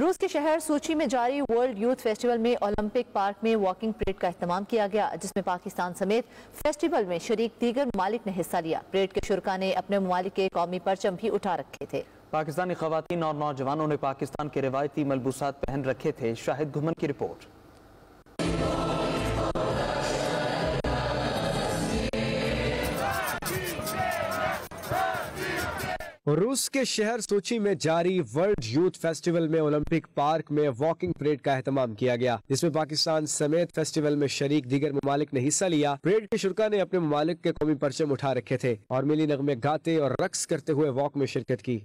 روس کے شہر سوچی میں جاری ورلڈ یوتھ فیسٹیول میں اولمپک پارک میں واکنگ پریڈ کا اہتمام کیا گیا، جس میں پاکستان سمیت فیسٹیول میں شریک دیگر ممالک نے حصہ لیا۔ پریڈ کے شرکاء نے اپنے ممالک کے قومی پرچم بھی اٹھا رکھے تھے۔ پاکستانی خواتین اور نوجوانوں نے پاکستان کے روایتی ملبوسات پہن رکھے تھے۔ شاہد گھمن کی رپورٹ۔ روس کے شہر سوچی میں جاری ورلڈ یوتھ فیسٹیول میں اولمپک پارک میں واکنگ پریڈ کا اہتمام کیا گیا، جس میں پاکستان سمیت فیسٹیول میں شریک دیگر ممالک نے حصہ لیا۔ پریڈ کے شرکاء نے اپنے ممالک کے قومی پرچم اٹھا رکھے تھے اور ملی نغمے گاتے اور رقص کرتے ہوئے واک میں شرکت کی۔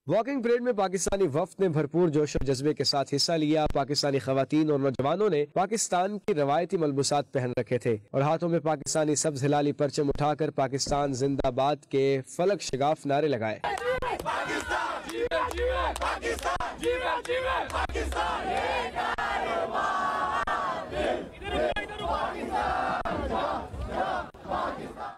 واکنگ پریڈ میں پاکستانی وفد نے بھرپور جوش و جذبے کے ساتھ حصہ لیا۔ پاکستانی خواتین اور نوجوانوں نے پاکستان کی روایتی ملبوسات پہن رکھے تھے اور ہاتھوں میں پاکستانی سبز ہلالی پرچم اٹھا کر پاکستان زندہ باد کے فلک شگاف نعرے لگائے۔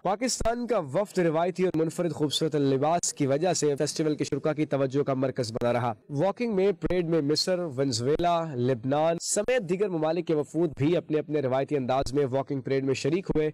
پاکستان کا وفد روایتی اور منفرد خوبصورت لباس کی وجہ سے فیسٹیول کے شرکاء کی توجہ کا مرکز بنا رہا۔ واکنگ میں پریڈ میں مصر، ونزویلا، لبنان سمیت دیگر ممالک کے وفود بھی اپنے اپنے روایتی انداز میں واکنگ پریڈ میں شریک ہوئے۔